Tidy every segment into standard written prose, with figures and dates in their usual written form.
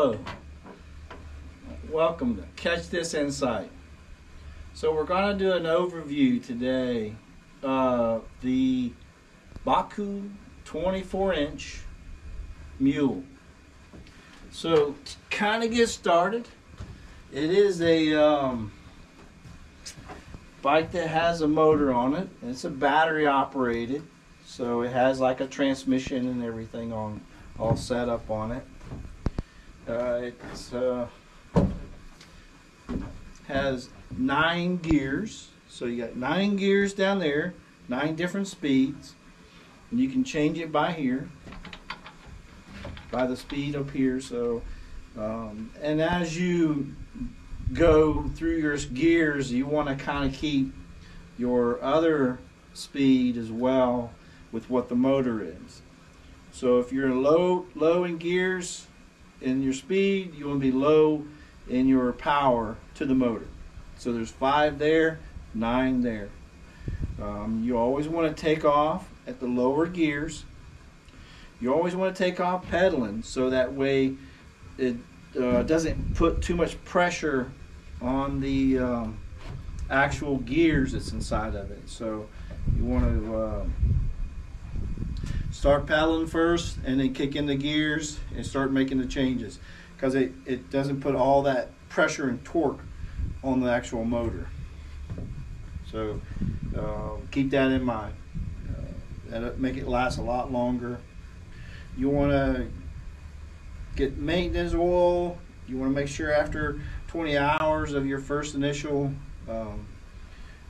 Hello, welcome to Catch This Insight. So we're going to do an overview today of the Bakcou 24-inch mule. So to kind of get started, it is a bike that has a motor on it. It's a battery operated, so it has like a transmission and everything all set up on it. It has 9 gears, so you got 9 gears down there, 9 different speeds, and you can change it by here, by the speed up here. So and as you go through your gears, you want to kind of keep your other speed as well with what the motor is. So if you're low in gears in your speed, you want to be low in your power to the motor. So there's 5 there, 9 there. You always want to take off at the lower gears. You always want to take off pedaling, so that way it doesn't put too much pressure on the actual gears that's inside of it. So you want to start pedaling first and then kick in the gears and start making the changes, because it doesn't put all that pressure and torque on the actual motor. So keep that in mind. That'll make it last a lot longer. You want to get maintenance oil. You want to make sure after 20 hours of your first initial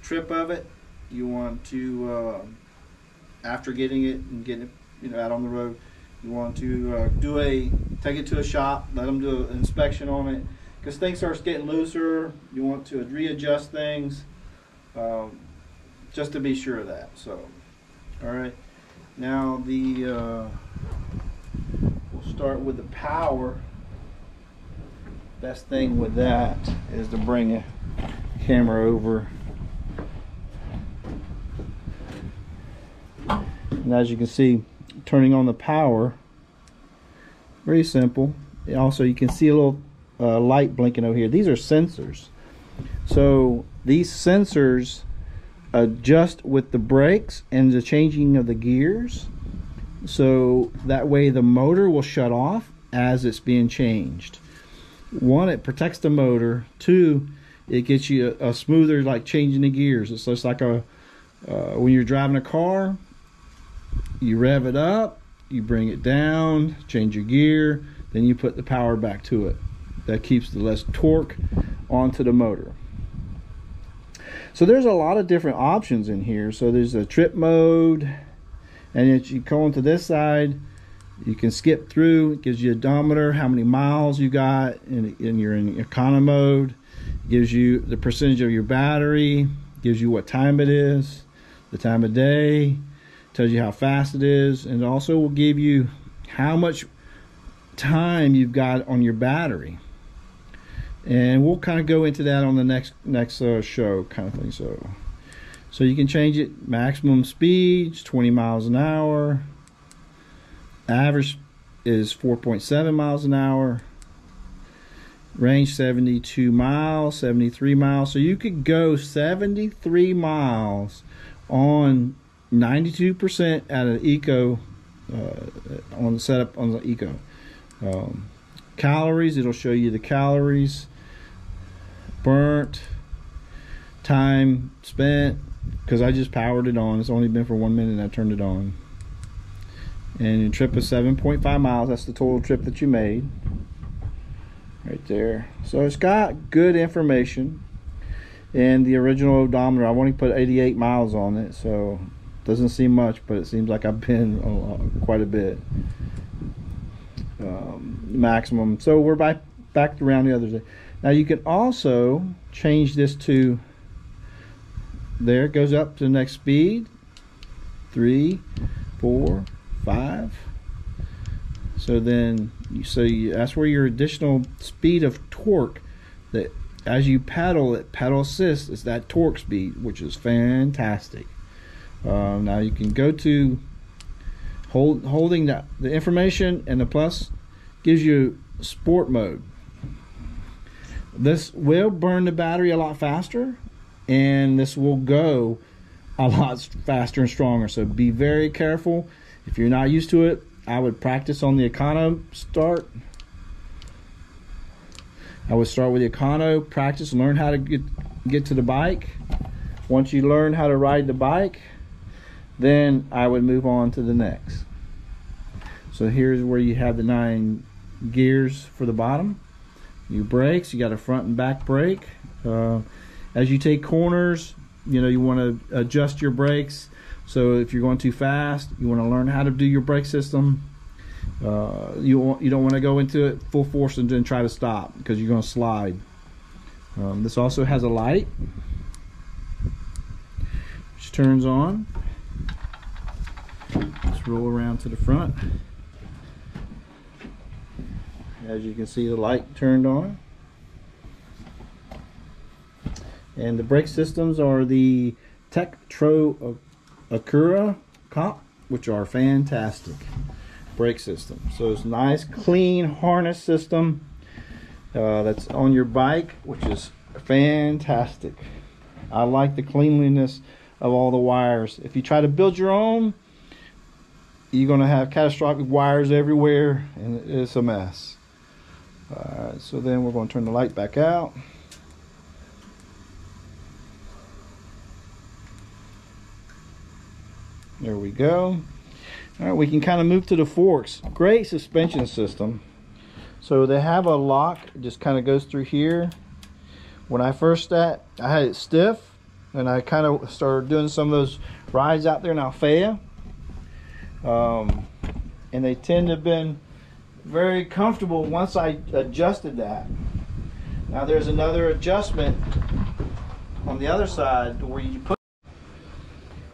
trip of it, you want to after getting it and getting it out on the road, you want to take it to a shop, let them do an inspection on it, because things starts getting looser. You want to readjust things just to be sure of that. So all right, now we'll start with the power. Best thing with that is to bring a camera over. And as you can see, turning on the power, very simple. Also, you can see a little light blinking over here. These are sensors. So these sensors adjust with the brakes and the changing of the gears. So that way the motor will shut off as it's being changed. 1, it protects the motor. 2, it gets you a smoother, like changing the gears. It's just like when you're driving a car, you rev it up, you bring it down, change your gear, then you put the power back to it. That keeps the less torque onto the motor. So there's a lot of different options in here. So there's a trip mode, and if you go into this side, you can skip through. It gives you a odometer, how many miles you got, and you're in econo mode. It gives you the percentage of your battery, gives you what time it is, the time of day, tells you how fast it is, and also will give you how much time you've got on your battery. And we'll kind of go into that on the next show kind of thing. So you can change it. Maximum speeds 20 miles an hour. Average is 4.7 miles an hour. Range 72 miles, 73 miles. So you could go 73 miles on 92% at an eco on the setup on the eco. Calories, it'll show you the calories burnt, time spent, because I just powered it on. It's only been for 1 minute and I turned it on. And your trip is 7.5 miles. That's the total trip that you made right there. So it's got good information. And the original odometer, I've only put 88 miles on it, so doesn't seem much, but it seems like I've been quite a bit. Maximum. So we're back around the other day. Now you can also change this to, there it goes up to the next speed, 3, 4, 5. So then that's where your additional speed of torque, that as you pedal, it pedal assist is that torque speed, which is fantastic. Now you can go to holding the information, and the plus gives you sport mode. This will burn the battery a lot faster, and this will go a lot faster and stronger, so be very careful. If you're not used to it, I would practice on the Econo start. I would start with the Econo, practice, learn how to get to the bike. Once you learn how to ride the bike, then I would move on to the next. So here's where you have the 9 gears for the bottom. Your brakes, you got a front and back brake. As you take corners, you want to adjust your brakes. So if you're going too fast, you want to learn how to do your brake system. You don't want to go into it full force and then try to stop, because you're going to slide. This also has a light which turns on. Let's roll around to the front. As you can see, the light turned on. And the brake systems are the Tektro Acura Comp, which are fantastic brake systems. So it's a nice clean harness system that's on your bike, which is fantastic. I like the cleanliness of all the wires. If you try to build your own, you're going to have catastrophic wires everywhere, and it's a mess. Alright, so then we're going to turn the light back out. There we go. Alright, we can kind of move to the forks. Great suspension system. So they have a lock, it just kind of goes through here. When I first I had it stiff, and I kind of started doing some of those rides out there in Alivio. And they tend to have been very comfortable once I adjusted that. Now there's another adjustment on the other side where you put.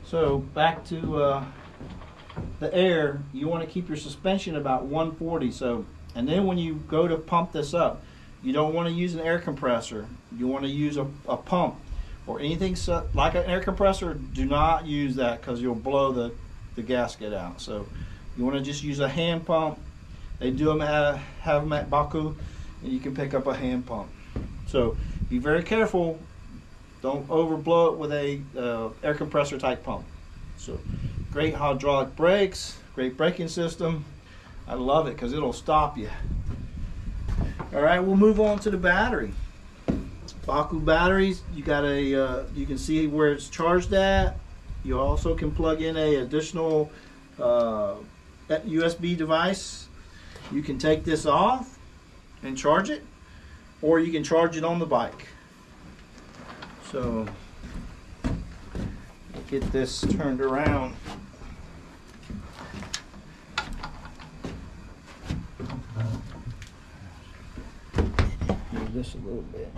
So back to the air, you want to keep your suspension about 140. So, and then when you go to pump this up, you don't want to use an air compressor. You want to use a pump or anything like an air compressor. Do not use that, because you'll blow the gasket out. So you want to just use a hand pump. They do them have them at Bakcou, and you can pick up a hand pump. So be very careful. Don't overblow it with a air compressor type pump. So great hydraulic brakes, great braking system. I love it because it'll stop you. All right, we'll move on to the battery. Bakcou batteries, you got a you can see where it's charged at. You also can plug in a additional USB device. You can take this off and charge it, or you can charge it on the bike. So get this turned around. Move this a little bit.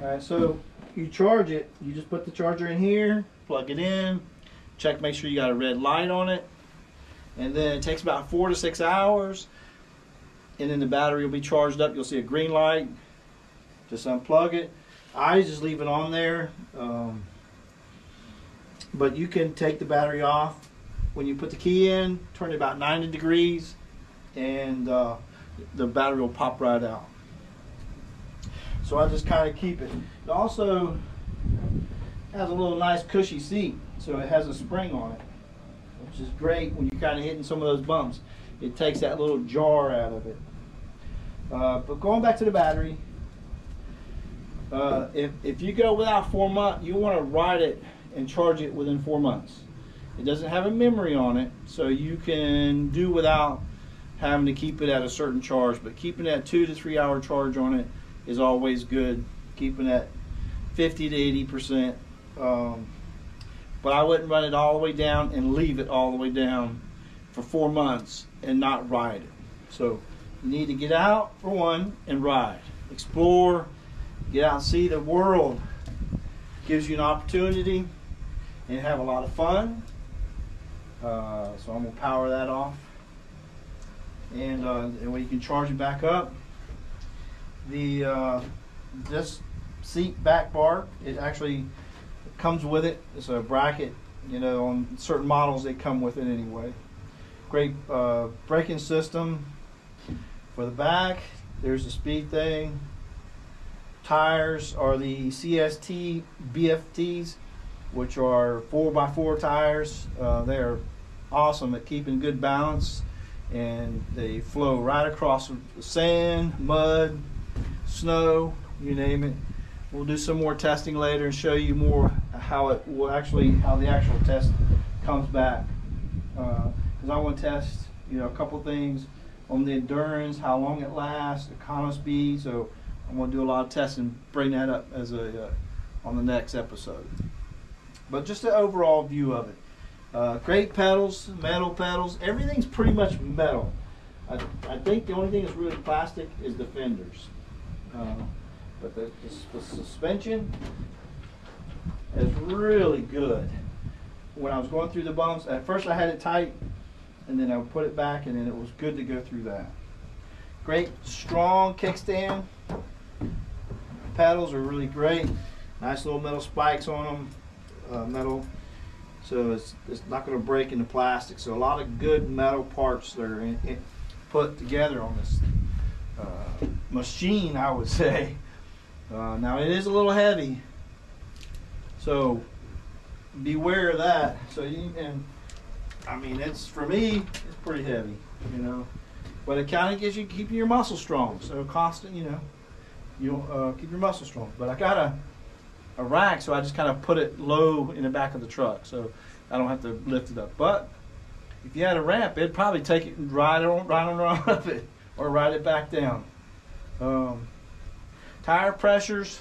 Alright, so you charge it, you just put the charger in here, plug it in, check, make sure you got a red light on it, and then it takes about 4 to 6 hours, and then the battery will be charged up. You'll see a green light. Just unplug it. I just leave it on there, but you can take the battery off. When you put the key in, turn it about 90 degrees, and the battery will pop right out. So I just kind of keep it. It also has a little nice cushy seat, so it has a spring on it, which is great when you're kind of hitting some of those bumps. It takes that little jar out of it. But going back to the battery, if you go without 4 months, you want to ride it and charge it within 4 months. It doesn't have a memory on it, so you can do without having to keep it at a certain charge. But keeping that 2 to 3 hour charge on it is always good. Keeping that 50 to 80%. But I wouldn't run it all the way down and leave it all the way down for 4 months and not ride it. So you need to get out, for one, and ride. Explore, get out and see the world. Gives you an opportunity and have a lot of fun. So I'm going to power that off. And when you can charge it back up, this seat back bar, it actually comes with it. It's a bracket You know, on certain models they come with it anyway. Great braking system for the back. There's the speed thing. Tires are the CST BFTs, which are 4x4 tires. They're awesome at keeping good balance, and they flow right across the sand, mud, snow, you name it. We'll do some more testing later and show you more how the actual test comes back. Because I want to test, you know, a couple things on the endurance, how long it lasts, the econo speed. So I'm going to do a lot of testing, bring that up as on the next episode. But just an overall view of it. Great pedals, metal pedals. Everything's pretty much metal. I think the only thing that's really plastic is the fenders. But the suspension is really good. When I was going through the bumps, at first I had it tight, and then I would put it back, and then it was good to go through that. Great strong kickstand. Pedals are really great. Nice little metal spikes on them. Metal, so it's not going to break into plastic. So a lot of good metal parts that are put together on this machine, I would say. Now it is a little heavy, so beware of that. So I mean, it's, for me, it's pretty heavy, you know, but it kind of gives you, keeping your muscles strong. So constant, you know, you'll keep your muscles strong. But I got a rack, so I just kind of put it low in the back of the truck, so I don't have to lift it up. But if you had a ramp, it'd probably take it and ride on up it, or ride it back down. Tire pressures,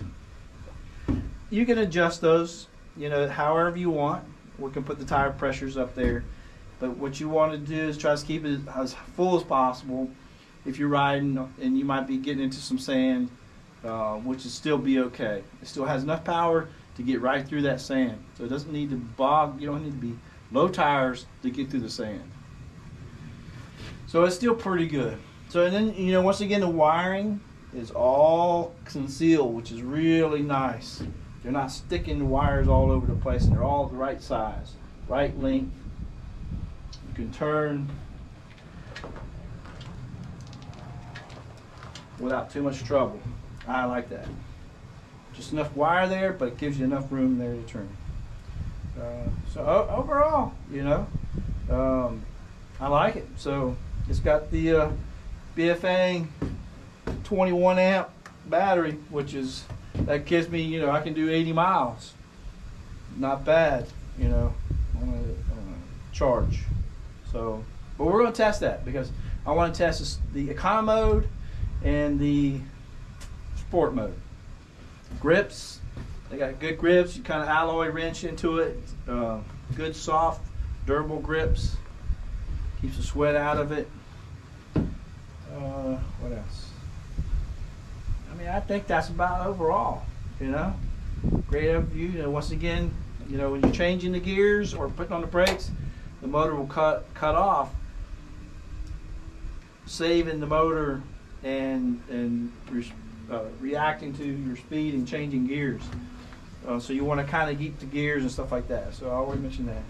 you can adjust those, you know, however you want. We can put the tire pressures up there, but what you want to do is try to keep it as full as possible. If you're riding and you might be getting into some sand, which will still be okay. It still has enough power to get right through that sand, so it doesn't need to bog. You don't need to be low tires to get through the sand. So it's still pretty good. So, and then, you know, once again, the wiring is all concealed, which is really nice. They're not sticking the wires all over the place, and they're all the right size, right length. You can turn without too much trouble. I like that. Just enough wire there, but it gives you enough room there to turn. So overall, you know, I like it. So it's got the Bafang 21 amp battery, which is, that gives me, you know, I can do 80 miles. Not bad, you know, on a charge. So, but we're going to test that, because I want to test this, the econo mode and the sport mode. Grips, they got good grips. You kind of alloy wrench into it. Good soft, durable grips. Keeps the sweat out of it. What else? I mean, I think that's about overall, you know. Great overview. You know, once again, you know, when you're changing the gears or putting on the brakes, the motor will cut off, saving the motor and reacting to your speed and changing gears. So you want to kind of keep the gears and stuff like that. So I always mention that.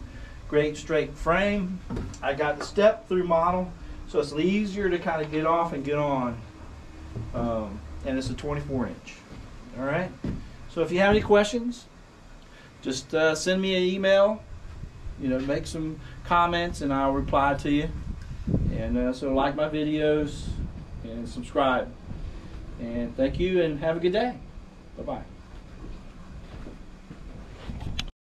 Great straight frame. I got the step through model, so it's easier to kind of get off and get on. And it's a 24-inch. All right. So if you have any questions, just send me an email. You know, make some comments, and I'll reply to you. And so like my videos and subscribe. And thank you, and have a good day. Bye-bye.